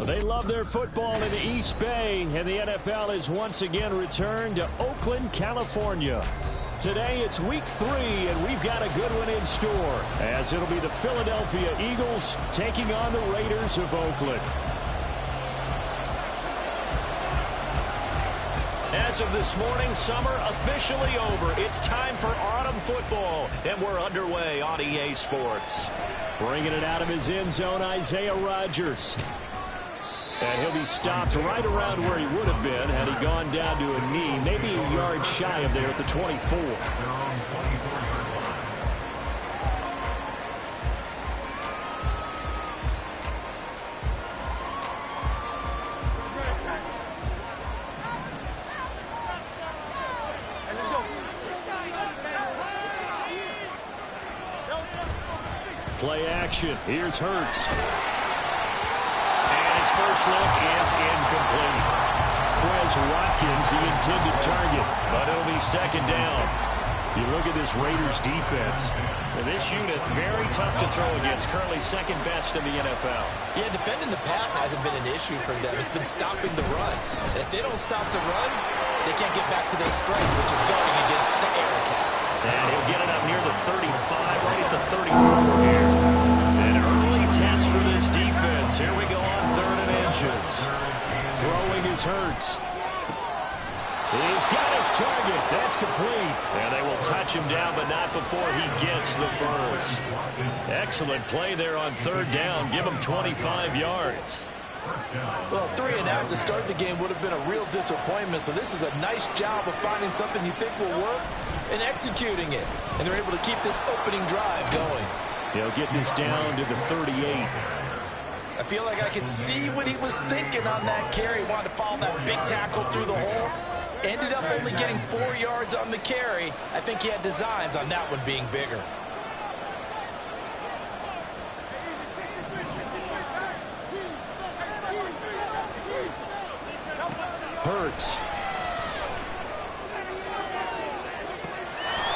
They love their football in the East Bay, and the NFL has once again returned to Oakland, California. Today it's week 3, and we've got a good one in store, as it'll be the Philadelphia Eagles taking on the Raiders of Oakland. As of this morning, summer officially over. It's time for autumn football, and we're underway on EA Sports. Bringing it out of his end zone, Isaiah Rodgers. And he'll be stopped right around where he would have been had he gone down to a knee, maybe a yard shy of there at the 24. Play action. Here's Hurts. And his first look is incomplete. Quez Watkins, the intended target, but it'll be second down. You look at this Raiders defense. And this unit, very tough to throw against, currently second best in the NFL. Yeah, defending the pass hasn't been an issue for them. It's been stopping the run. And if they don't stop the run, they can't get back to their strength, which is guarding against the air attack. And he'll get it up near the 35, right at the 34 here. An early test for this defense. Here we go on 3rd and inches. Throwing his Hurts. He's got his target. That's complete. And they will touch him down, but not before he gets the first. Excellent play there on 3rd down. Give him 25 yards. Well, 3 and out to start the game would have been a real disappointment, so this is a nice job of finding something you think will work and executing it. And they're able to keep this opening drive going. He'll get this down to the 38. I feel like I can see what he was thinking on that carry. Wanted to follow that big tackle through the hole. Ended up only getting 4 yards on the carry. I think he had designs on that one being bigger. Hurts.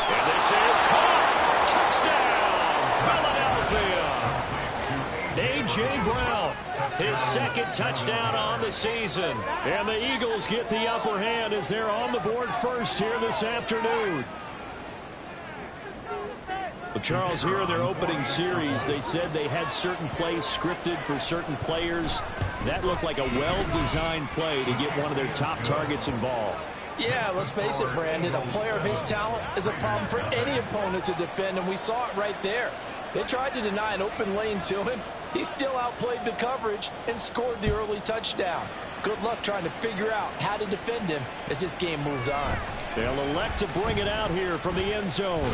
And this is caught. Touchdown, Philadelphia. A.J. Brown, his 2nd touchdown on the season. And the Eagles get the upper hand as they're on the board first here this afternoon. Well, Charles, here in their opening series, they said they had certain plays scripted for certain players. That looked like a well-designed play to get one of their top targets involved. Yeah, let's face it, Brandon. A player of his talent is a problem for any opponent to defend, and we saw it right there. They tried to deny an open lane to him. He still outplayed the coverage and scored the early touchdown. Good luck trying to figure out how to defend him as this game moves on. They'll elect to bring it out here from the end zone.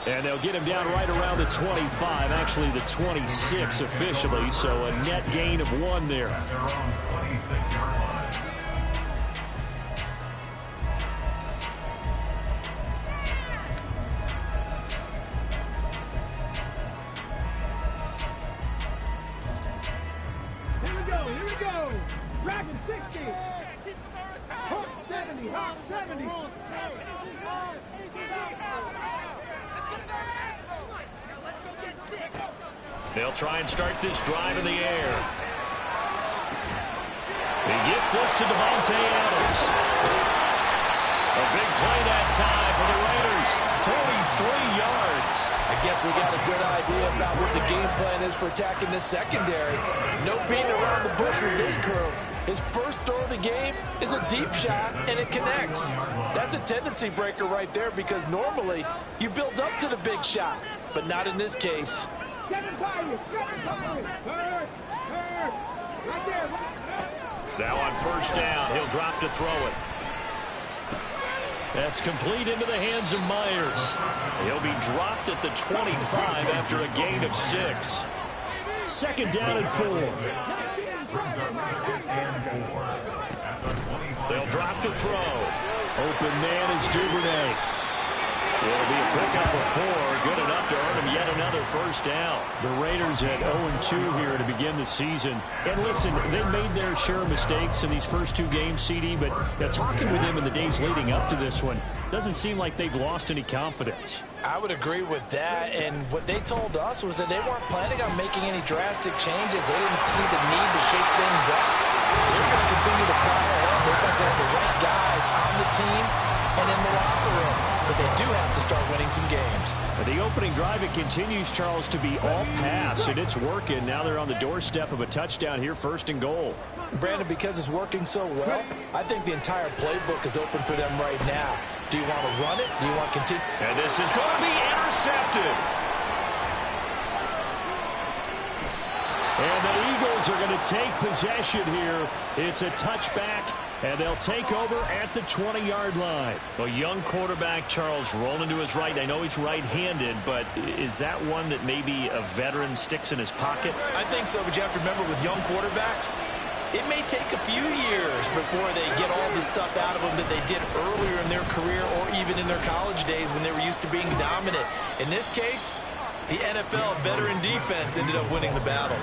And they'll get him down right around the 25, actually the 26 officially, so a net gain of 1 there. Here we go. Dragon 60. Hawk 70, Hawk 70. They'll try and start this drive in the air. He gets this to Devontae Adams. A big play that time for the Raiders. 43 yards. I guess we got a good idea about what the game plan is for attacking this secondary. No beating around the bush with this crew. His first throw of the game is a deep shot, and it connects. That's a tendency breaker right there because normally you build up to the big shot, but not in this case. Now on 1st down, he'll drop to throw it. That's complete into the hands of Myers. He'll be dropped at the 25 after a gain of 6. 2nd down and 4. They'll drop to throw. Open man is Duvernay. It'll be a pickup of 4, good enough to earn him yet another first down. The Raiders at 0-2 here to begin the season. And listen, they made their share of mistakes in these first 2 games, CD, but talking with them in the days leading up to this one, doesn't seem like they've lost any confidence. I would agree with that, and what they told us was that they weren't planning on making any drastic changes. They didn't see the need to shake things up. They're going to continue to plow ahead. They've got to have the right guys on the team and in the locker room. But they do have to start winning some games. The opening drive, it continues, Charles, to be all pass, and it's working. Now they're on the doorstep of a touchdown here, 1st and goal. Brandon, because it's working so well, I think the entire playbook is open for them right now. Do you want to run it? Do you want to continue? And this is going to be intercepted. And the Eagles are going to take possession here. It's a touchback, and they'll take over at the 20-yard line. A young quarterback, Charles, rolling to his right. I know he's right-handed, but is that one that maybe a veteran sticks in his pocket? I think so, but you have to remember with young quarterbacks, it may take a few years before they get all the stuff out of them that they did earlier in their career or even in their college days when they were used to being dominant. In this case, the NFL veteran defense ended up winning the battle.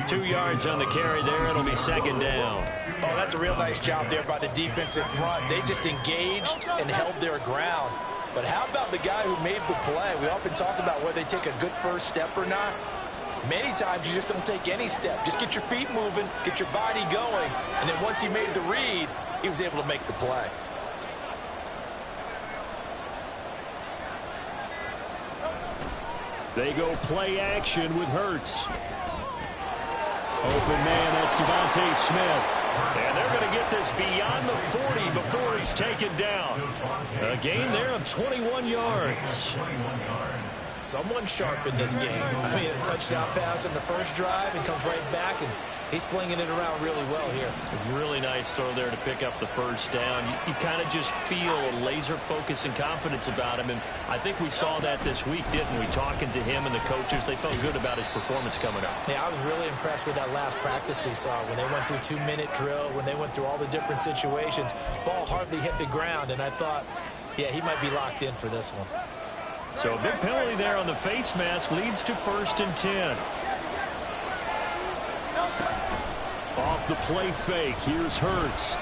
2 yards on the carry there. It'll be 2nd down. Oh, that's a real nice job there by the defensive front. They just engaged and held their ground. But how about the guy who made the play? We often talk about whether they take a good first step or not. Many times you just don't take any step. Just get your feet moving, get your body going, and then once he made the read, he was able to make the play. They go play action with Hurts. Open man, that's Devontae Smith. And they're going to get this beyond the 40 before he's taken down. A gain there of 21 yards. Someone sharp in this game. I mean, a touchdown pass in the first drive and comes right back, and he's flinging it around really well here. A really nice throw there to pick up the first down. You kind of just feel a laser focus and confidence about him, and I think we saw that this week, didn't we? Talking to him and the coaches, they felt good about his performance coming up. Yeah, I was really impressed with that last practice we saw when they went through 2-minute drill, when they went through all the different situations. Ball hardly hit the ground, and I thought, yeah, he might be locked in for this one. So a big penalty there on the face mask leads to 1st and 10. Off the play fake, here's Hurts.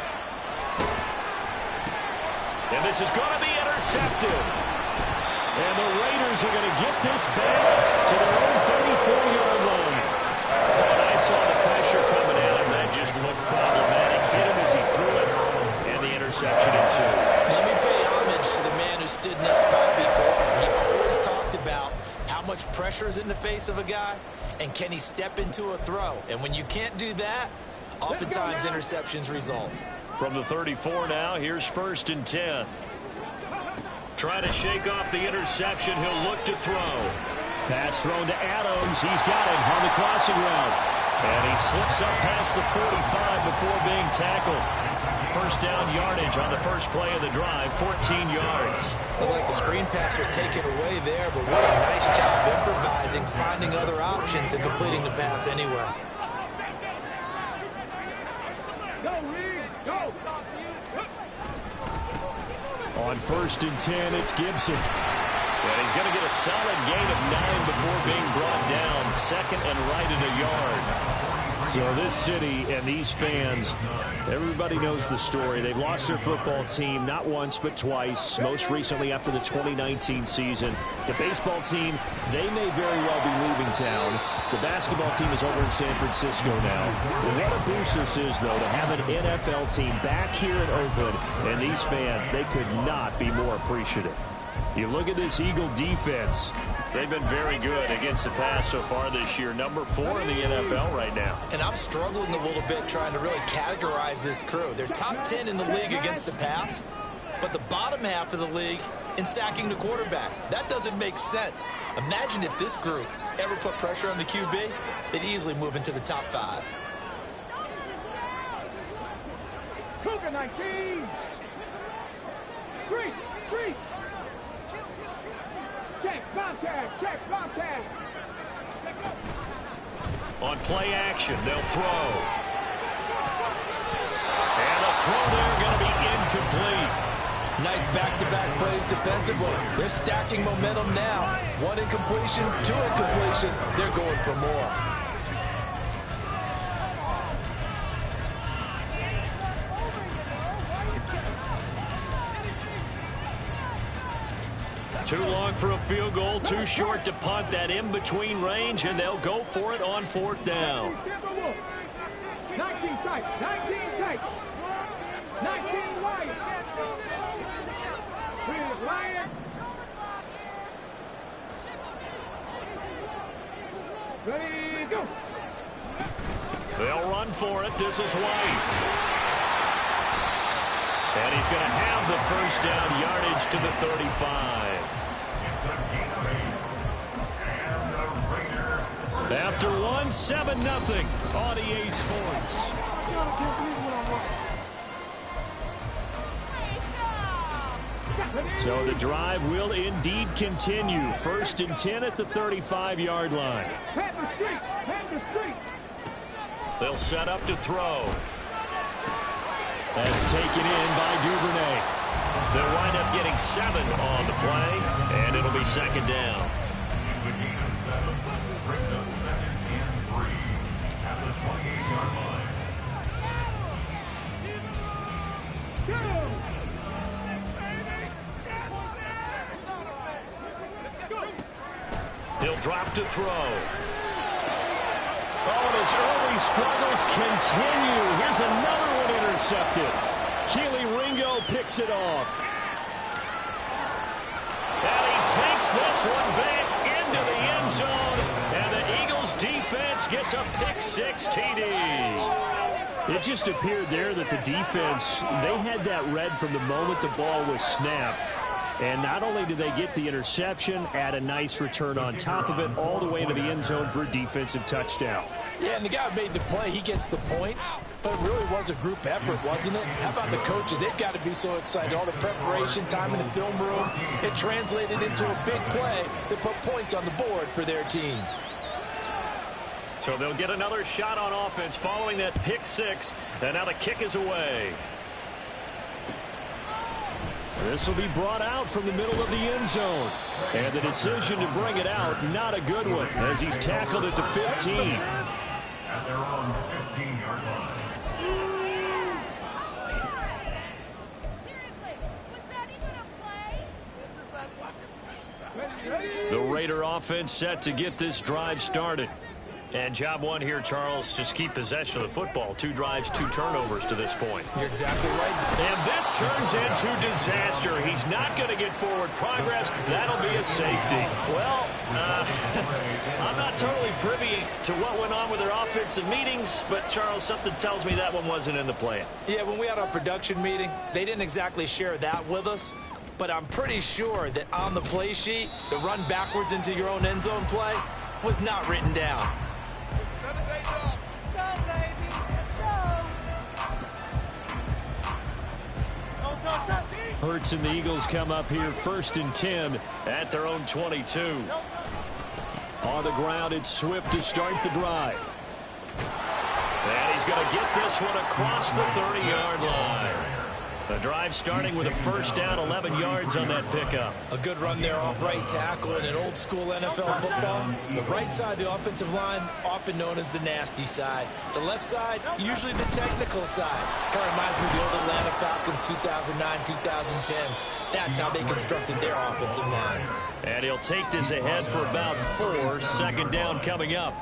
And this is going to be intercepted. And the Raiders are going to get this back to their own 34-yard line. And I saw the pressure coming at him. That just looked problematic. Hit him as he threw it, and the interception ensued. Let me pay homage to the man who stood in this spot before. He always talked about how much pressure is in the face of a guy, and can he step into a throw. And when you can't do that, oftentimes interceptions result. From the 34 now, here's 1st and 10. Trying to shake off the interception. He'll look to throw. Pass thrown to Adams. He's got it on the crossing route. And he slips up past the 45 before being tackled. First down yardage on the first play of the drive, 14 yards. Looked like the screen pass was taken away there, but what a nice job improvising, finding other options, and completing the pass anyway. On 1st and 10, it's Gibson. And he's going to get a solid gain of 9 before being brought down. 2nd and right at a yard. So this city and these fans, everybody knows the story. They've lost their football team not once but twice, most recently after the 2019 season. The baseball team, they may very well be leaving town. The basketball team is over in San Francisco now. What a boost this is, though, to have an NFL team back here in Oakland. And these fans, they could not be more appreciative. You look at this Eagle defense. They've been very good against the pass so far this year. Number 4 in the NFL right now. And I'm struggling a little bit trying to really categorize this crew. They're top 10 in the league against the pass, but the bottom half of the league in sacking the quarterback. That doesn't make sense. Imagine if this group ever put pressure on the QB, they'd easily move into the top 5. Cougar 19. Street. Check, Bobcat. On play action, they'll throw. And the throw there going to be incomplete. Nice back-to-back plays defensively. They're stacking momentum now. 1 incompletion, 2 incompletion. They're going for more. Too long for a field goal, too short to punt. That in-between range, and they'll go for it on 4th down. 19 tight, 19 tight, 19 wide. Here's Ryan. Ready, go. They'll run for it. This is White. And he's going to have the first down, yardage to the 35. After 1, 7-0 on EA Sports. So the drive will indeed continue. 1st and 10 at the 35-yard line. They'll set up to throw. That's taken in by Duvernay. They'll wind up getting 7 on the play, and it'll be 2nd down. He'll drop to throw. Oh, and his early struggles continue. Here's another one intercepted. Keely Ringo picks it off. And he takes this one back into the end zone. And the Eagles defense gets a pick-6 TD. It just appeared there that the defense, they had that read from the moment the ball was snapped. And not only did they get the interception, add a nice return on top of it, all the way into the end zone for a defensive touchdown. Yeah, and the guy made the play. He gets the points, but it really was a group effort, wasn't it? How about the coaches? They've got to be so excited. All the preparation, time in the film room, it translated into a big play that put points on the board for their team. So they'll get another shot on offense following that pick-6, and now the kick is away. This will be brought out from the middle of the end zone. And the decision to bring it out, not a good one, as he's tackled at the 15. At their own 15-yard line. Seriously, was that even a play? The Raider offense set to get this drive started. And job one here, Charles, just keep possession of the football. 2 drives, 2 turnovers to this point. You're exactly right. And this turns into disaster. He's not going to get forward progress. That'll be a safety. Well, I'm not totally privy to what went on with their offensive meetings, but, Charles, something tells me that one wasn't in the plan. Yeah, when we had our production meeting, they didn't exactly share that with us. But I'm pretty sure that on the play sheet, the run backwards into your own end zone play was not written down. Hurts and the Eagles come up here 1st and 10 at their own 22. On the ground, it's Swift to start the drive. And he's going to get this one across the 30-yard line. The drive starting with a first down, 11 yards on that pickup. A good run there off right tackle in an old-school NFL football. The right side of the offensive line, often known as the nasty side. The left side, usually the technical side. Kind of reminds me of the old Atlanta Falcons 2009, 2010. That's how they constructed their offensive line. And he'll take this ahead for about 4. 2nd down coming up.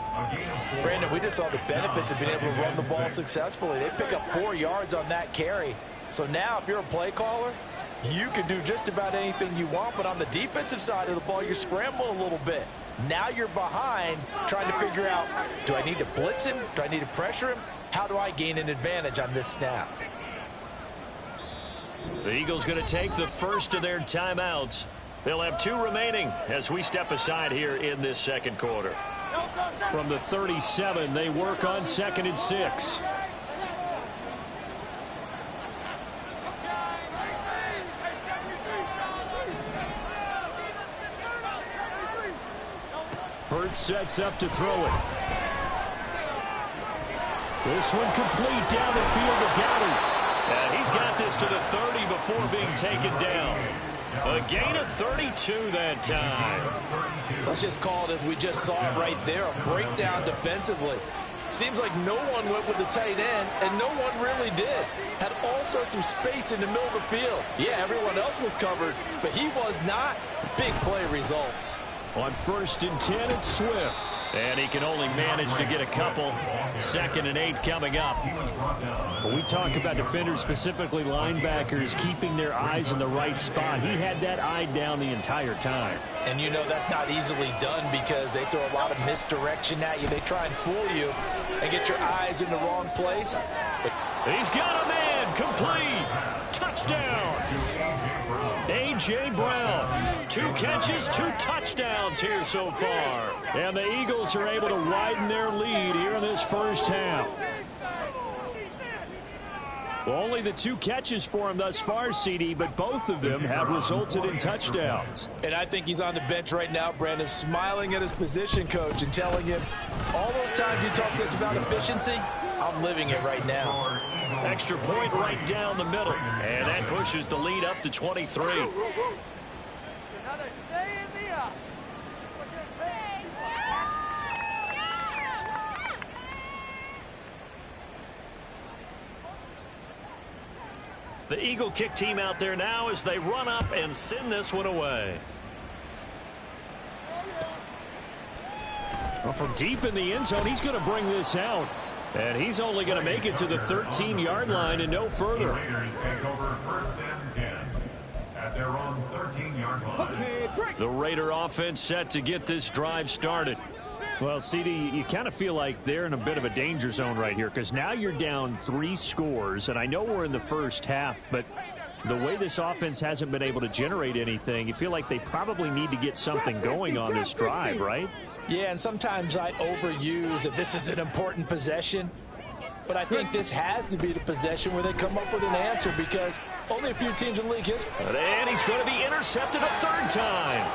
Brandon, we just saw the benefits of being able to run the ball successfully. They pick up 4 yards on that carry. So now if you're a play caller, you can do just about anything you want. But on the defensive side of the ball, you're scrambling a little bit. Now you're behind trying to figure out, do I need to blitz him? Do I need to pressure him? How do I gain an advantage on this snap? The Eagles going to take the first of their timeouts. They'll have 2 remaining as we step aside here in this 2nd quarter. From the 37, they work on 2nd and 6. Hurts sets up to throw it. This one complete down the field to Gowdy. And he's got this to the 30 before being taken down. A gain of 32 that time. Let's just call it as we just saw it right there, a breakdown defensively. Seems like no one went with the tight end, and no one really did. Had all sorts of space in the middle of the field. Yeah, everyone else was covered, but he was not. Big play results. On 1st and 10, it's Swift. And he can only manage to get a couple. 2nd and 8 coming up. When we talk about defenders, specifically linebackers, keeping their eyes in the right spot, he had that eye down the entire time. And you know that's not easily done because they throw a lot of misdirection at you. They try and fool you and get your eyes in the wrong place. But he's got a man. Complete. Touchdown. A.J. Brown. 2 catches, 2 touchdowns here so far. And the Eagles are able to widen their lead here in this first half. Well, only the 2 catches for him thus far, CD, but both of them have resulted in touchdowns. And I think he's on the bench right now, Brandon, smiling at his position coach and telling him, all those times you talk to us about efficiency, I'm living it right now. Extra point right down the middle. And that pushes the lead up to 23. Another day in the office. The Eagle kick team out there now as they run up and send this one away. Well, from deep in the end zone, he's going to bring this out. And he's only going to make it to the 13-yard line and no further. The Raiders take over 1st and 10 at their own 13-yard line. The Raider offense set to get this drive started. Well, CD, you kind of feel like they're in a bit of a danger zone right here because now you're down 3 scores, and I know we're in the first half, but the way this offense hasn't been able to generate anything, you feel like they probably need to get something going on this drive, right? Yeah, and sometimes I overuse that this is an important possession, but I think this has to be the possession where they come up with an answer because only a few teams in the league hit. And he's going to be intercepted a 3rd time.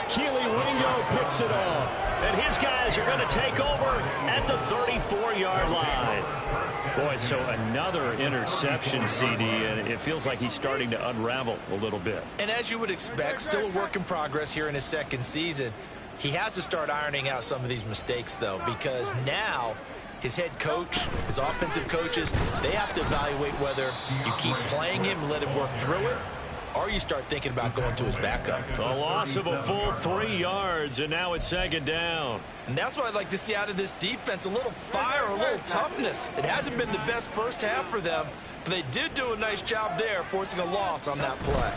Keely Ringo picks it off. And his guys are going to take over at the 34-yard line. Boy, so another interception, CD, and it feels like he's starting to unravel a little bit. And as you would expect, still a work in progress here in his 2nd season. He has to start ironing out some of these mistakes, though, because now his head coach, his offensive coaches, they have to evaluate whether you keep playing him and let him work through it, or you start thinking about going to his backup. A loss of a full 3 yards, and now it's 2nd down. And that's what I'd like to see out of this defense, a little fire, a little toughness. It hasn't been the best first half for them, but they did do a nice job there, forcing a loss on that play.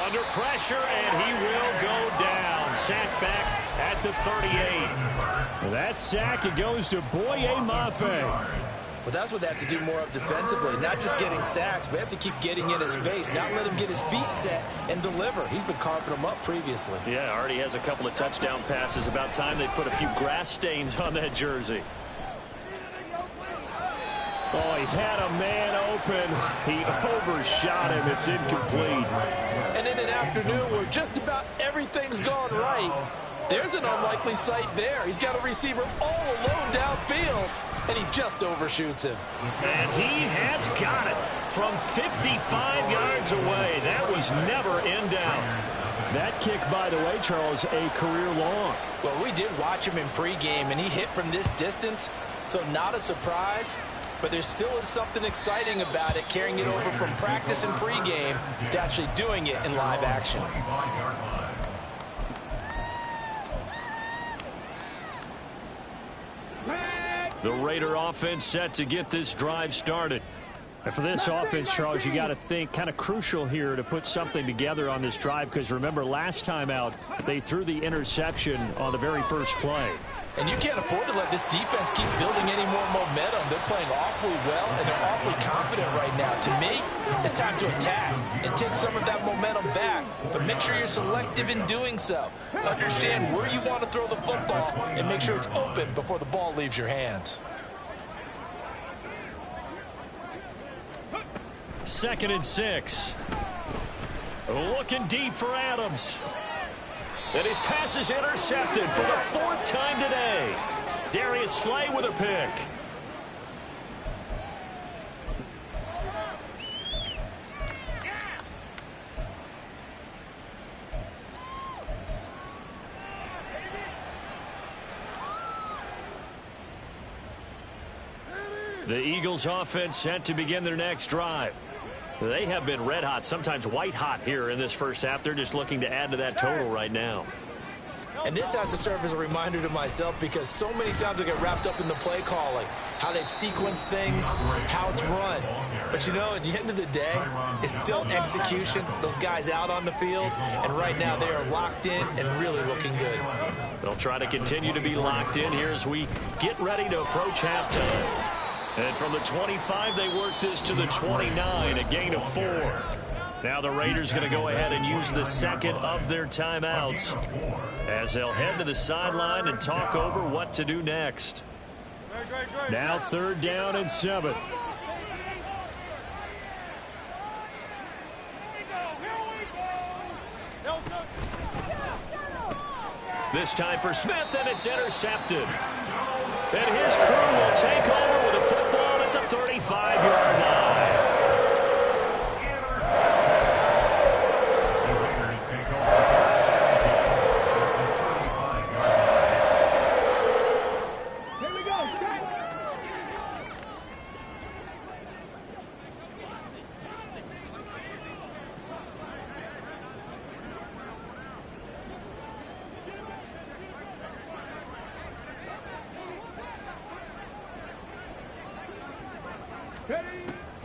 Under pressure, and he will go down. Sack back at the 38. That sack, it goes to Boye Mafe. Well, that's what they have to do more of defensively, not just getting sacks, but they have to keep getting in his face, not let him get his feet set and deliver. He's been carving them up previously. Yeah, already has a couple of touchdown passes. About time they put a few grass stains on that jersey. Oh, he had a man open. He overshot him. It's incomplete. And in an afternoon where just about everything's gone right, there's an unlikely sight there. He's got a receiver all alone downfield, and he just overshoots him. And he has got it from 55 yards away. That was never in doubt. That kick, by the way, Charles, a career long. Well, we did watch him in pregame, and he hit from this distance, so not a surprise. But there still is something exciting about it, carrying it over from practice and pregame to actually doing it in live action. The Raider offense set to get this drive started. And for this offense, Charles, you got to think kind of crucial here to put something together on this drive because remember last time out they threw the interception on the very first play. And you can't afford to let this defense keep building any more momentum. They're playing awfully well, and they're awfully confident right now. To me, it's time to attack and take some of that momentum back. But make sure you're selective in doing so. Understand where you want to throw the football and make sure it's open before the ball leaves your hands. 2nd and 6. Looking deep for Adams. And his pass is intercepted for the 4th time today. Darius Slay with a pick. The Eagles offense set to begin their next drive. They have been red hot, sometimes white hot here in this first half. They're just looking to add to that total right now. And this has to serve as a reminder to myself because so many times I get wrapped up in the play calling, how they've sequenced things, how it's run. But, you know, at the end of the day, it's still execution. Those guys out on the field, and right now they are locked in and really looking good. They'll try to continue to be locked in here as we get ready to approach halftime. And from the 25, they work this to the 29, a gain of 4. Now the Raiders going to go ahead and use the second of their timeouts as they'll head to the sideline and talk over what to do next. Now 3rd down and 7. This time for Smith, and it's intercepted. And his crew will take over with a football at the 35-yard line.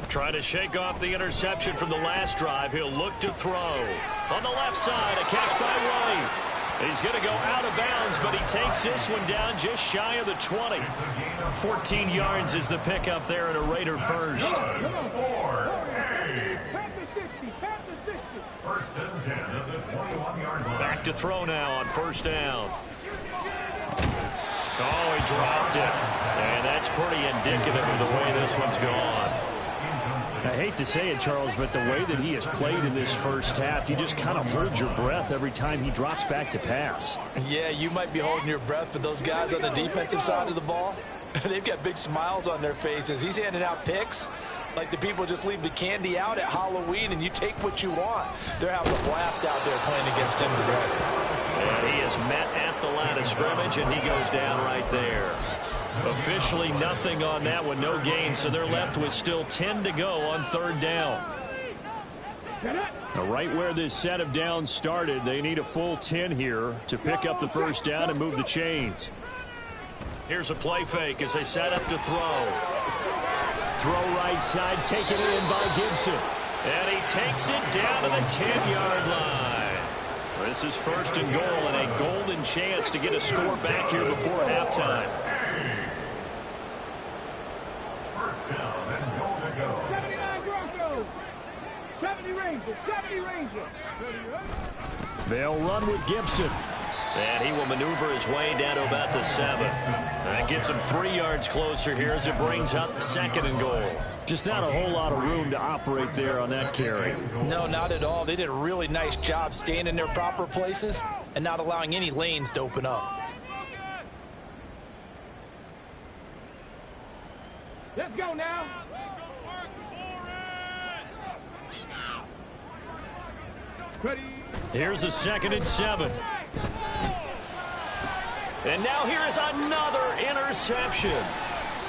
Trying to shake off the interception from the last drive. He'll look to throw. On the left side, a catch by White. He's going to go out of bounds, but he takes this one down just shy of the 20. 14 yards is the pickup there at a Raider first. First and 10 at the 21-yard line. Back to throw now on 1st down. Oh, he dropped it. And that's pretty indicative of the way this one's gone. I hate to say it, Charles, but the way that he has played in this first half, you just kind of hold your breath every time he drops back to pass. Yeah, you might be holding your breath, but those guys on the defensive side of the ball, they've got big smiles on their faces. He's handing out picks like the people just leave the candy out at Halloween and you take what you want. They're having a blast out there playing against him today. And he is met at the line of scrimmage, and he goes down right there. Officially nothing on that one, no gain, so they're left with still 10 to go on 3rd down. Now, right where this set of downs started, they need a full 10 here to pick up the 1st down and move the chains. Here's a play fake as they set up to throw. Throw right side, taken in by Gibson. And he takes it down to the 10-yard line. This is 1st and goal, and a golden chance to get a score back here before halftime. First down and goal to go. 79 Broncos. 70 Rangers. 70 Rangers. They'll run with Gibson. And he will maneuver his way down to about the 7. That gets him 3 yards closer here as it brings up 2nd and goal. Just not a whole lot of room to operate there on that carry. No, not at all. They did a really nice job staying in their proper places and not allowing any lanes to open up. Let's go now. Ready. Here's a 2nd and 7. And now here is another interception.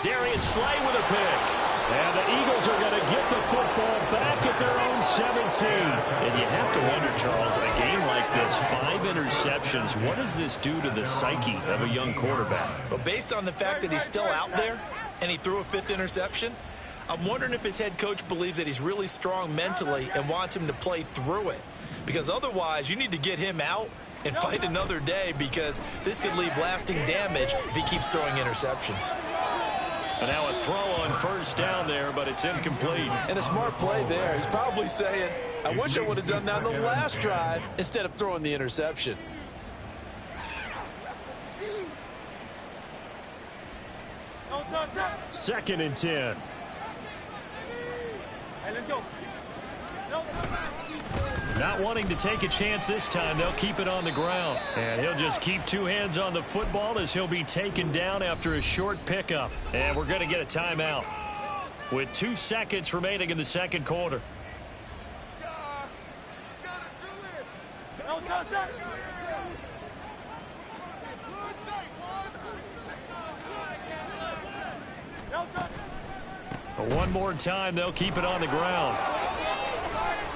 Darius Slay with a pick. And the Eagles are going to get the football back at their own 17. And you have to wonder, Charles, in a game like this, 5 interceptions, what does this do to the psyche of a young quarterback? But based on the fact that he's still out there and he threw a 5th interception, I'm wondering if his head coach believes that he's really strong mentally and wants him to play through it. Because otherwise, you need to get him out and fight another day, because this could leave lasting damage if he keeps throwing interceptions. And now a throw on 1st down there, but it's incomplete. And a smart play there. He's probably saying, I wish I would have done that on the last drive instead of throwing the interception. Second and 10. Hey, let's go. Not wanting to take a chance this time, they'll keep it on the ground. And he'll just keep 2 hands on the football as he'll be taken down after a short pickup. And we're going to get a timeout with 2 seconds remaining in the 2nd quarter. One more time, they'll keep it on the ground.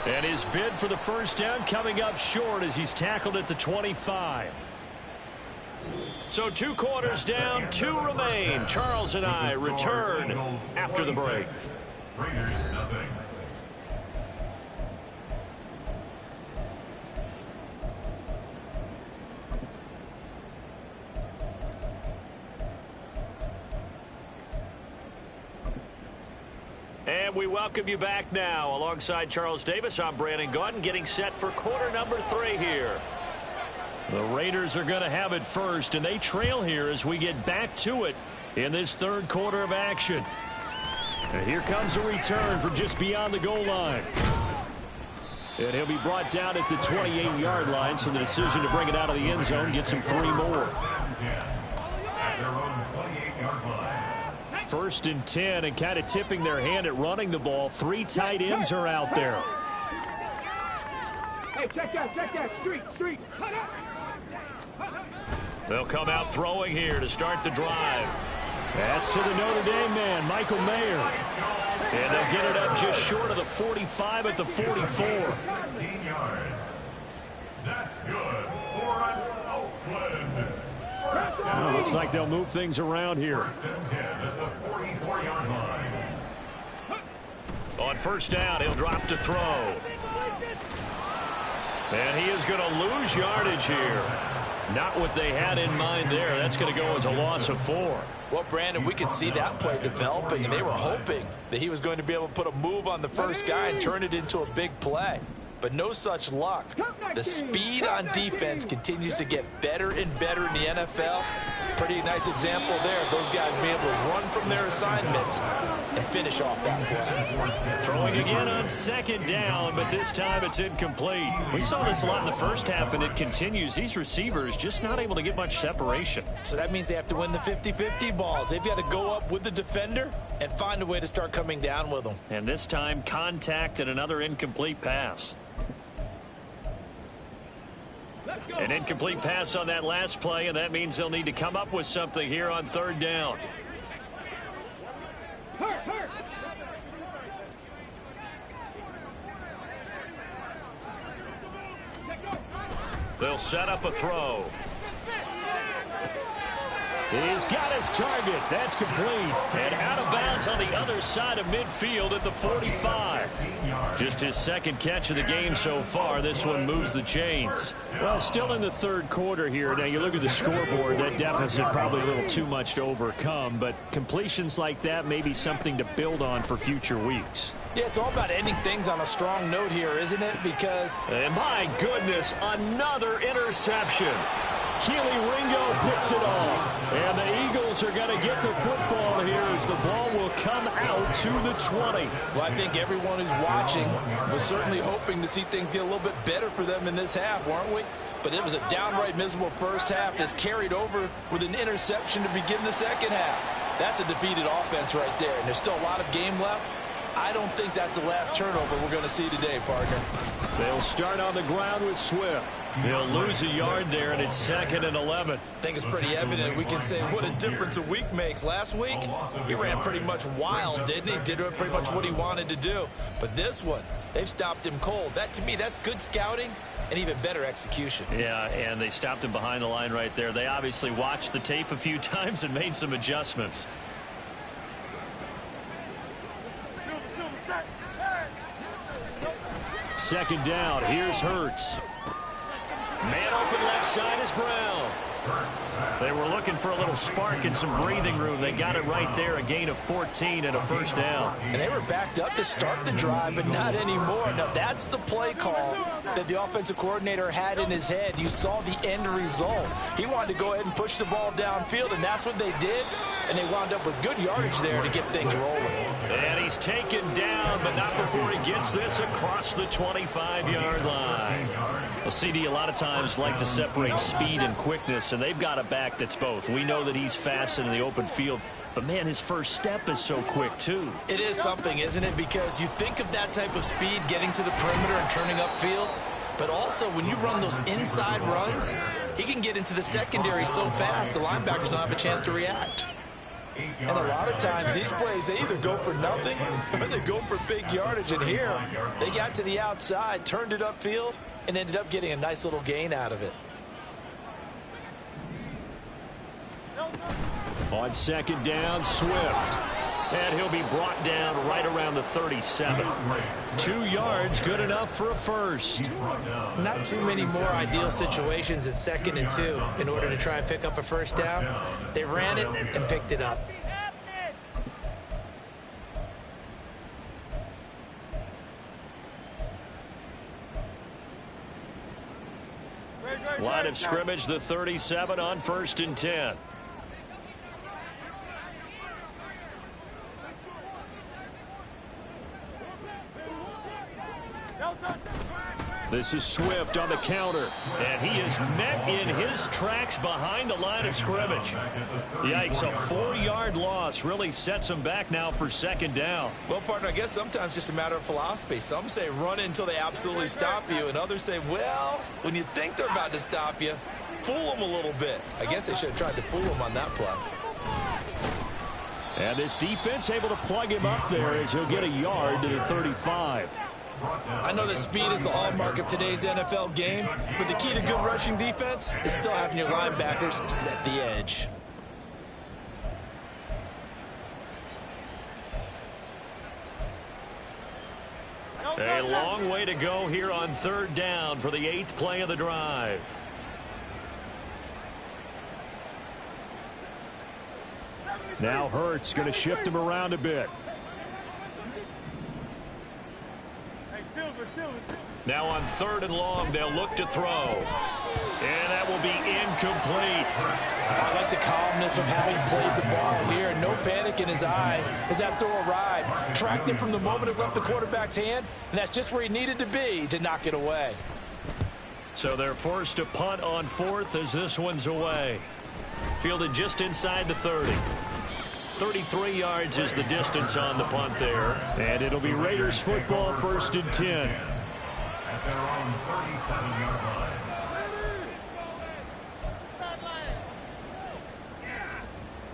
And his bid for the first down coming up short as he's tackled at the 25. So 2 quarters down, 2 remain. Charles and I return after the break. Raiders nothing. And we welcome you back now. Alongside Charles Davis, I'm Brandon Gaudin, getting set for quarter number 3 here. The Raiders are going to have it first, and they trail here as we get back to it in this third quarter of action. And here comes a return from just beyond the goal line. And he'll be brought down at the 28-yard line, so the decision to bring it out of the end zone gets him 3 more. At their own 28-yard line. First and 10, and kind of tipping their hand at running the ball. 3 tight ends are out there. Hey, check that. Street. They'll come out throwing here to start the drive. That's to the Notre Dame man, Michael Mayer. And they'll get it up just short of the 45 at the 44. 16 yards. That's good for an Oakland. Well, looks like they'll move things around here. First and 10 at the 44-yard line. On first down, he'll drop to throw. And he is going to lose yardage here. Not what they had in mind there. That's going to go as a loss of 4. Well, Brandon, we could see that play developing, and they were hoping that he was going to be able to put a move on the first guy and turn it into a big play. But no such luck. The speed on defense continues to get better and better in the NFL. Pretty nice example there of those guys being able to run from their assignments and finish off that play. Throwing again on second down, but this time it's incomplete. We saw this a lot in the first half, and it continues. These receivers just not able to get much separation. So that means they have to win the 50-50 balls. They've got to go up with the defender and find a way to start coming down with them. And this time, contact and another incomplete pass. An incomplete pass on that last play, and that means they'll need to come up with something here on third down. They'll set up a throw. He's got his target. That's complete. And out of bounds on the other side of midfield at the 45. Just his second catch of the game so far. This one moves the chains. Well, still in the third quarter here. Now, you look at the scoreboard. That deficit probably a little too much to overcome. But completions like that may be something to build on for future weeks. Yeah, it's all about ending things on a strong note here, isn't it? Because... And my goodness, another interception. Keely Ringo picks it off. And the Eagles are going to get the football here as the ball will come out to the 20. Well, I think everyone who's watching was certainly hoping to see things get a little bit better for them in this half, weren't we? But it was a downright miserable first half that's carried over with an interception to begin the second half. That's a defeated offense right there, and there's still a lot of game left. I don't think that's the last turnover we're going to see today, partner. They'll start on the ground with Swift. He'll lose a yard there, and it's 2nd and 11. I think it's pretty evident. We can say what a difference a week makes. Last week, he ran pretty much wild, didn't he? Did pretty much what he wanted to do. But this one, they've stopped him cold. That, to me, that's good scouting and even better execution. Yeah, and they stopped him behind the line right there. They obviously watched the tape a few times and made some adjustments. Second down. Here's Hurts. Man open left side is Brown. They were looking for a little spark and some breathing room. They got it right there, a gain of 14 and a first down. And they were backed up to start the drive, but not anymore. Now, that's the play call that the offensive coordinator had in his head. You saw the end result. He wanted to go ahead and push the ball downfield, and that's what they did. And they wound up with good yardage there to get things rolling. And he's taken down, but not before he gets this across the 25-yard line. Well, CD a lot of times like to separate speed and quickness, and they've got a back that's both. We know that he's fast in the open field, but, man, his first step is so quick, too. It is something, isn't it? Because you think of that type of speed getting to the perimeter and turning upfield, but also when you run those inside runs, he can get into the secondary so fast the linebackers don't have a chance to react. And a lot of times these plays, they either go for nothing or they go for big yardage. And here, they got to the outside, turned it upfield, and ended up getting a nice little gain out of it. On second down, Swift. And he'll be brought down right around the 37. 2 yards, good enough for a first. Not too many more ideal situations at 2nd and 2 in order to try and pick up a first down. They ran it and picked it up. Line of scrimmage, the 37 on 1st and 10. This is Swift on the counter, and he is met in his tracks behind the line of scrimmage. Yikes, a 4-yard loss really sets him back now for 2nd down. Well, partner, I guess sometimes just a matter of philosophy. Some say run until they absolutely stop you, and others say, well, when you think they're about to stop you, fool them a little bit. I guess they should have tried to fool them on that play. And this defense able to plug him up there as he'll get a yard to the 35. I know that speed is the hallmark of today's NFL game, but the key to good rushing defense is still having your linebackers set the edge. A long way to go here on 3rd down for the 8th play of the drive. Now Hurts going to shift him around a bit. Now on 3rd and long, they'll look to throw. And that will be incomplete. I like the calmness of how he played the ball here. No panic in his eyes as that throw arrived. Tracked him from the moment it left the quarterback's hand, and that's just where he needed to be to knock it away. So they're forced to punt on 4th as this one's away. Fielded just inside the 30. 33 yards is the distance on the punt there. And it'll be Raiders football, 1st and 10. At their own 37-yard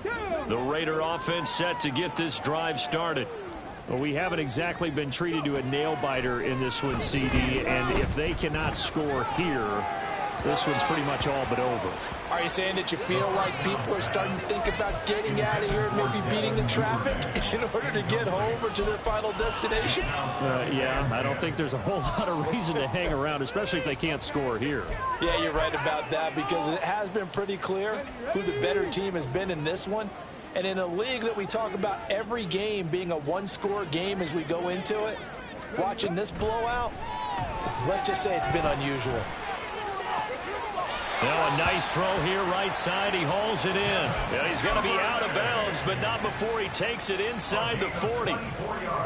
line. The Raider offense set to get this drive started. Well, we haven't exactly been treated to a nail-biter in this one, CD. And if they cannot score here, this one's pretty much all but over. Are you saying that you feel like people are starting to think about getting out of here and maybe beating the traffic in order to get home or to their final destination? Yeah, I don't think there's a whole lot of reason to hang around, especially if they can't score here. Yeah, you're right about that because it has been pretty clear who the better team has been in this one. And in a league that we talk about every game being a one-score game as we go into it, watching this blowout, let's just say it's been unusual. Now a nice throw here right side. He hauls it in. Yeah, he's going to be out of bounds, but not before he takes it inside the 40.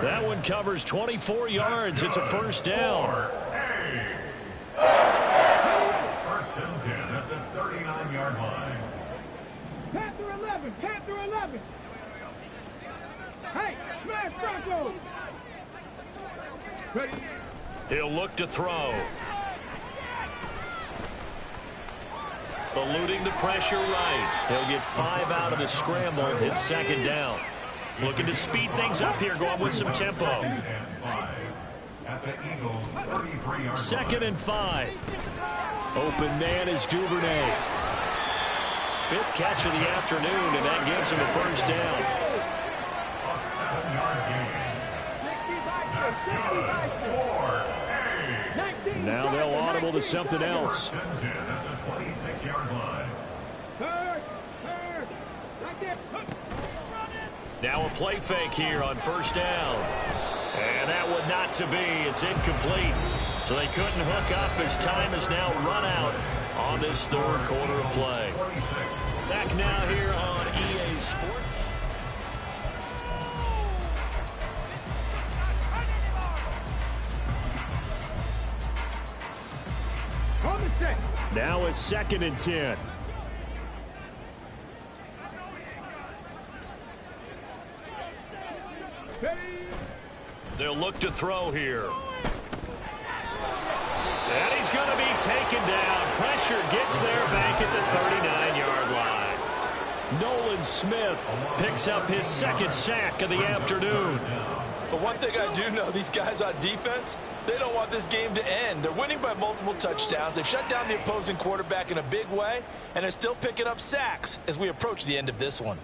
That one covers 24 yards. It's a 1st down. 1st and 10 at the 39-yard line. Panther 11, Panther 11. Hey, smash Bronco. Ready? He'll look to throw. Eluding the pressure right. He'll get 5 out of the scramble. It's 2nd down. Looking to speed things up here, going with some tempo. At the Eagles' 33-yard 2nd and 5. Open man is Duvernay. 5th catch of the afternoon, and that gives him a 1st down. Now they'll audible to something else. 26-yard line. Now a play fake here on 1st down. And that one not to be. It's incomplete. So they couldn't hook up as time is now run out on this 3rd quarter of play. Back now here on EA Sports. Now it's 2nd and 10. They'll look to throw here. And he's going to be taken down. Pressure gets there back at the 39-yard line. Nolan Smith picks up his second sack of the afternoon. But one thing I do know, these guys on defense, they don't want this game to end. They're winning by multiple touchdowns. They've shut down the opposing quarterback in a big way, and they're still picking up sacks as we approach the end of this one.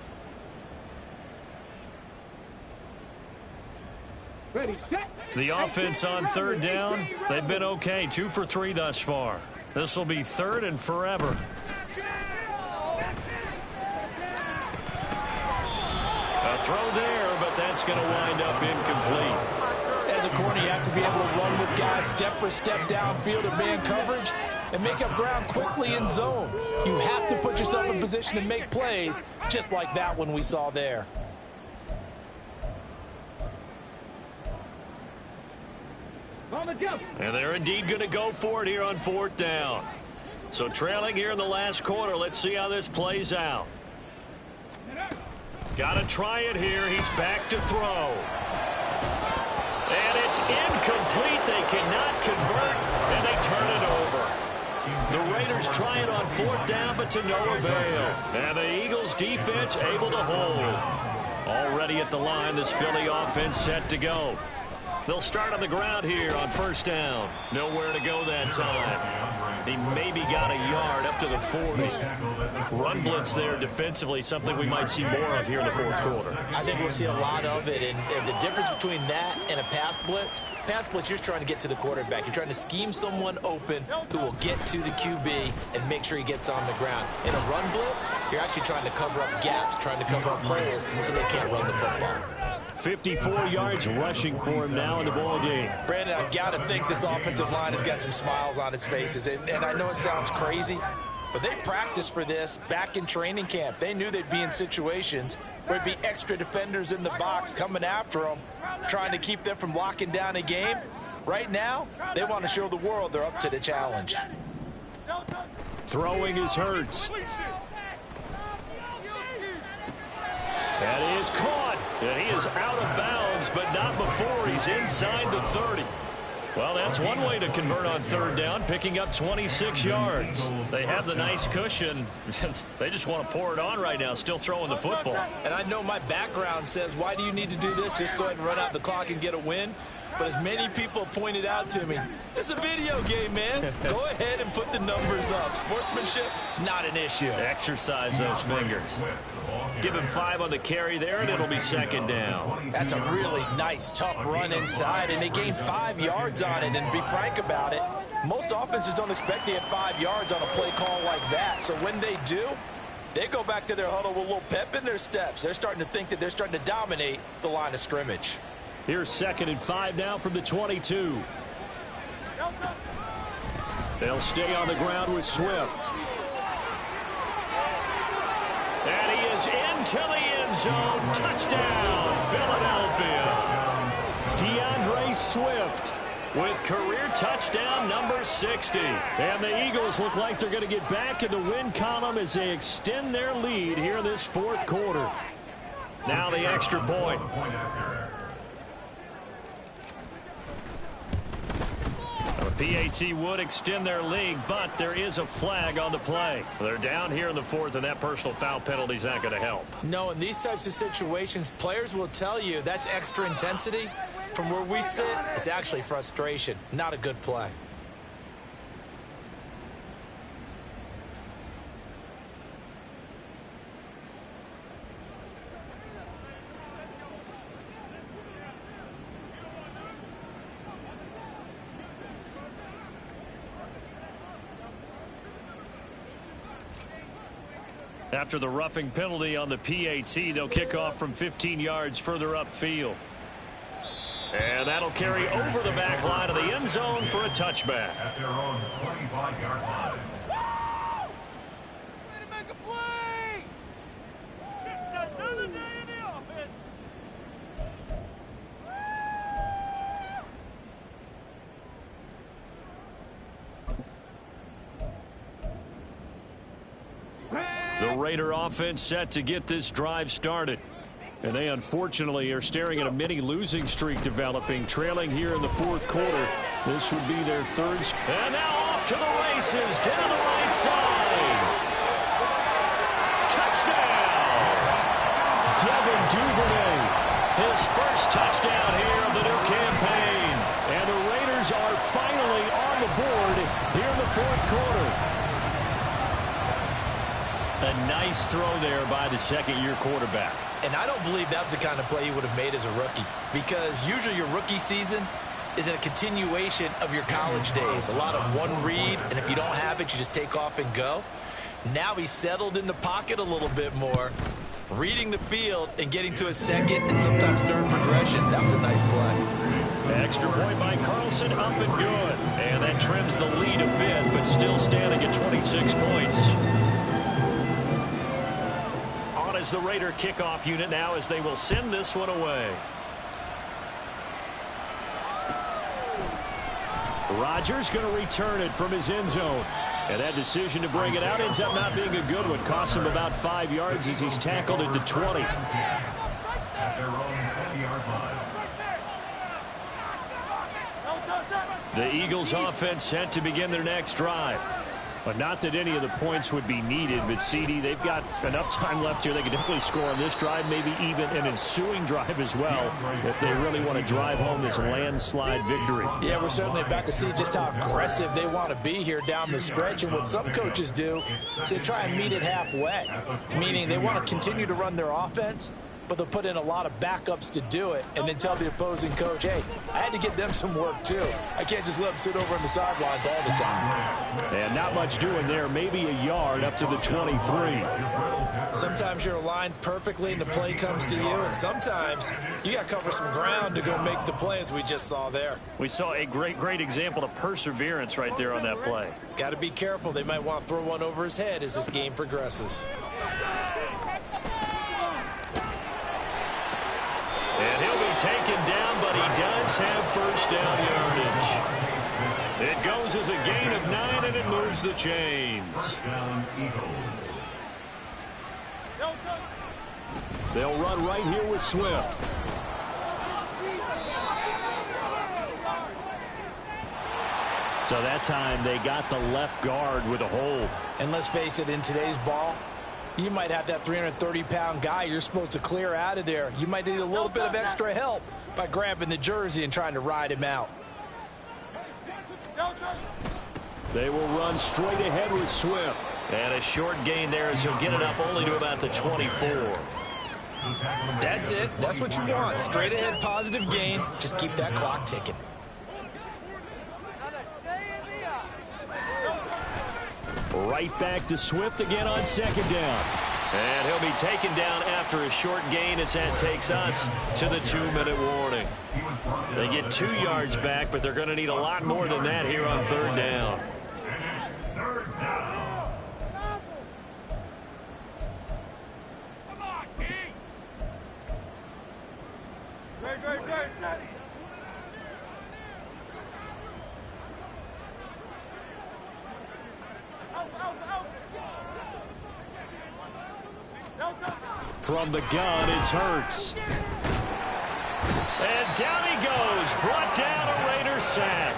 Ready, set. The offense on third down, they've been okay. 2 for 3 thus far. This will be third and forever. A throw there, but that's going to wind up incomplete. As a corner, you have to be able to run with guys step for step downfield in man coverage and make up ground quickly in zone. You have to put yourself in position to make plays, just like that one we saw there. On the jump. And they're indeed going to go for it here on fourth down. So trailing here in the last quarter. Let's see how this plays out. Got to try it here. He's back to throw. And it's incomplete. They cannot convert, and they turn it over. The Raiders try it on fourth down, but to no avail. And the Eagles defense able to hold. Already at the line, this Philly offense set to go. They'll start on the ground here on first down. Nowhere to go that time. He maybe got a yard up to the 40. Run blitz there defensively, something we might see more of here in the fourth quarter. I think we'll see a lot of it, and the difference between that and a pass blitz, you're trying to get to the quarterback. You're trying to scheme someone open who will get to the QB and make sure he gets on the ground. In a run blitz, you're actually trying to cover up gaps, trying to cover up holes so they can't run the football. 54 yards rushing for him now in the ball game. Brandon, I've got to think this offensive line has got some smiles on its faces, and I know it sounds crazy, but they practiced for this back in training camp. They knew they'd be in situations where there'd be extra defenders in the box coming after them, trying to keep them from locking down a game. Right now, they want to show the world they're up to the challenge. Throwing is Hurts. That is caught, and he is out of bounds, but not before he's inside the 30. Well, that's one way to convert on third down, picking up 26 yards. They have the nice cushion. They just want to pour it on right now, still throwing the football. And I know my background says, why do you need to do this? Just go ahead and run out the clock and get a win. But as many people pointed out to me, it's a video game, man. Go ahead and put the numbers up. Sportsmanship, not an issue. Exercise those fingers. Give him 5 on the carry there, and it'll be second down. That's a really nice, tough run inside, and they gained 5 yards on it. And to be frank about it, most offenses don't expect to get 5 yards on a play call like that. So when they do, they go back to their huddle with a little pep in their steps. They're starting to think that they're starting to dominate the line of scrimmage. Here's 2nd and 5 now from the 22. They'll stay on the ground with Swift. And he is into the end zone. Touchdown, Philadelphia. DeAndre Swift with career touchdown number 60. And the Eagles look like they're going to get back in the win column as they extend their lead here in this fourth quarter. Now the extra point. PAT would extend their lead, but there is a flag on the play. They're down here in the fourth, and that personal foul penalty is not going to help. No, in these types of situations, players will tell you that's extra intensity. From where we sit, it's actually frustration, not a good play. After the roughing penalty on the PAT, they'll kick off from 15 yards further upfield. And that'll carry over the back line of the end zone for a touchback. At their own 25-yard line. Way to make a play! Just another day in the office. The Raider offense set to get this drive started. And they unfortunately are staring at a mini losing streak developing, trailing here in the fourth quarter. This would be their third. And now off to the races down the right side. Touchdown! Devin Duvernay. His first touchdown here of the new campaign. And the Raiders are finally on the board here in the fourth quarter. A nice throw there by the second-year quarterback. And I don't believe that was the kind of play he would have made as a rookie, because usually your rookie season is a continuation of your college days. A lot of one read, and if you don't have it, you just take off and go. Now he's settled in the pocket a little bit more, reading the field and getting to a second and sometimes third progression. That was a nice play. Extra point by Carlson, up and good. And that trims the lead a bit, but still standing at 26 points. On as the Raider kickoff unit now as they will send this one away. Rodgers going to return it from his end zone. And that decision to bring it out ends up not being a good one. Cost him about 5 yards as he's tackled it to 20. At their own 20-yard line. The Eagles offense set to begin their next drive. But not that any of the points would be needed, but CD, they've got enough time left here. They can definitely score on this drive, maybe even an ensuing drive as well, if they really want to drive home this landslide victory. Yeah, we're certainly about to see just how aggressive they want to be here down the stretch. And what some coaches do is they try and meet it halfway, meaning they want to continue to run their offense, but they'll put in a lot of backups to do it and then tell the opposing coach, hey, I had to get them some work too. I can't just let them sit over on the sidelines all the time. And not much doing there, maybe a yard up to the 23. Sometimes you're aligned perfectly and the play comes to you, and sometimes you got to cover some ground to go make the play, as we just saw there. We saw a great example of perseverance right there on that play. Got to be careful. They might want to throw one over his head as this game progresses. And he'll be taken down, but he does have first down yardage. It goes as a gain of 9, and it moves the chains. They'll run right here with Swift. So that time they got the left guard with a hold. And let's face it, in today's ball, you might have that 330-pound guy you're supposed to clear out of there. You might need a little bit of extra help by grabbing the jersey and trying to ride him out. They will run straight ahead with Swift. And a short gain there as he'll get it up only to about the 24. That's it. That's what you want. Straight ahead positive gain. Just keep that clock ticking. Right back to Swift again on second down. And he'll be taken down after a short gain as that takes us to the 2-minute warning. They get 2 yards back, but they're going to need a lot more than that here on third down. Come on, King! Great. From the gun, it's Hurts. And down he goes. Brought down a Raider sack.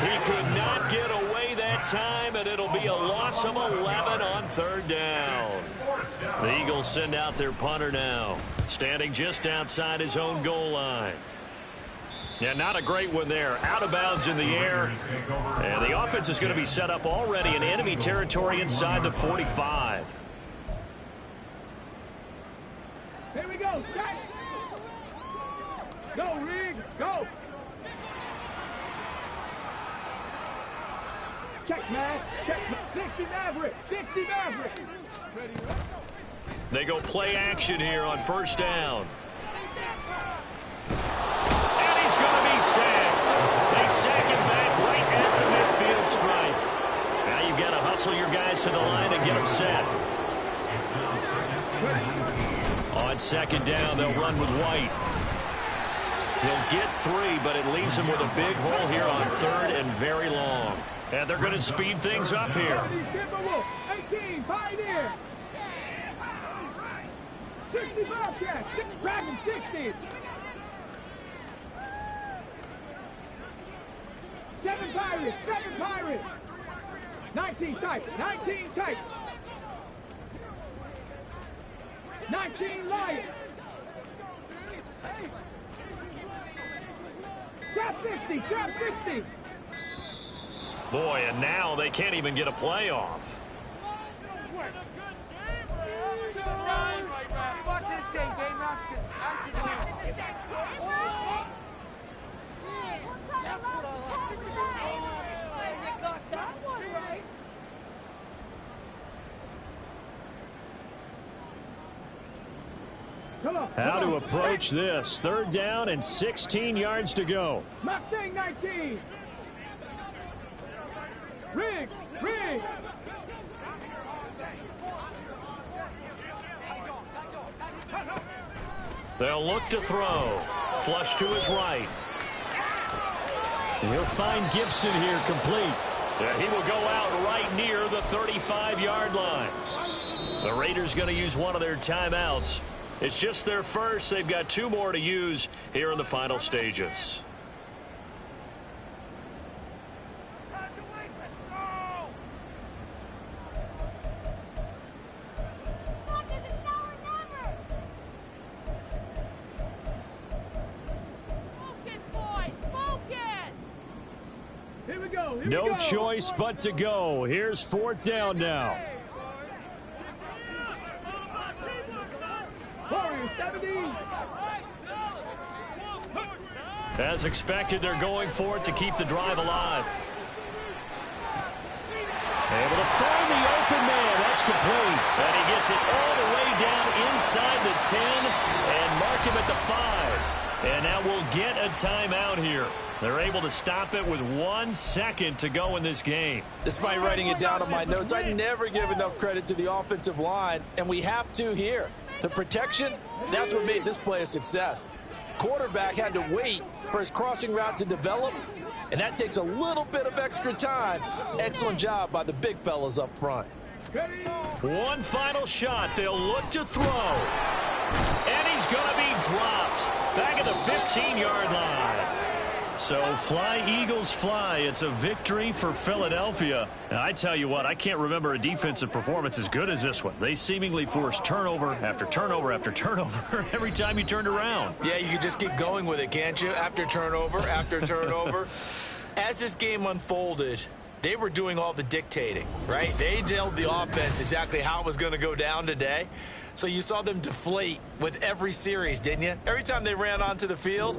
He could not get away that time, and it'll be a loss of 11 on third down. The Eagles send out their punter now, standing just outside his own goal line. Yeah, not a great one there. Out of bounds in the air. And the offense is going to be set up already in enemy territory inside the 45. Here we go, check. Go, Riggs, go. Check, man. Check. 60 Maverick. 60 Maverick. They go play action here on first down. And he's going to be sacked. They sack him back right at the midfield stripe. Now you've got to hustle your guys to the line and get them set. On second down, they'll run with White. He'll get 3, but it leaves him with a big hole here on third and very long. And they're going to speed things up here. 18, Pioneer. 60 Bobcat. Dragon 60. 7 Pirates. 7 Pirates. 19 tight. 19 tight. 9 19 Lions. Trap 60, trap 60. Boy, and now they can't even get a play off. Watch this game now, because I should win. They got that one right. How to approach this? 3rd down and 16 yards to go. Mustang 19. Riggs, Riggs. They'll look to throw. Flush to his right. And he'll find Gibson here complete. Yeah, he will go out right near the 35-yard line. The Raiders going to use one of their timeouts. It's just their first. They've got 2 more to use here in the final stages. No choice but to go. Here's 4th down now. As expected, they're going for it to keep the drive alive. Able to find the open man. That's complete. And he gets it all the way down inside the 10 and mark him at the 5. And now we'll get a timeout here. They're able to stop it with 1 second to go in this game. Despite writing it down on my notes, I never give enough credit to the offensive line, and we have to here. The protection, that's what made this play a success. Quarterback had to wait for his crossing route to develop, and that takes a little bit of extra time. Excellent job by the big fellas up front. One final shot. They'll look to throw. And he's going to be dropped back at the 15-yard line. So fly, Eagles, fly. It's a victory for Philadelphia. And I tell you what, I can't remember a defensive performance as good as this one. They seemingly forced turnover after turnover after turnover every time you turned around. Yeah, you can just keep going with it, can't you? After turnover, after turnover. As this game unfolded, they were doing all the dictating, right? They told the offense exactly how it was going to go down today. So you saw them deflate with every series, didn't you? Every time they ran onto the field,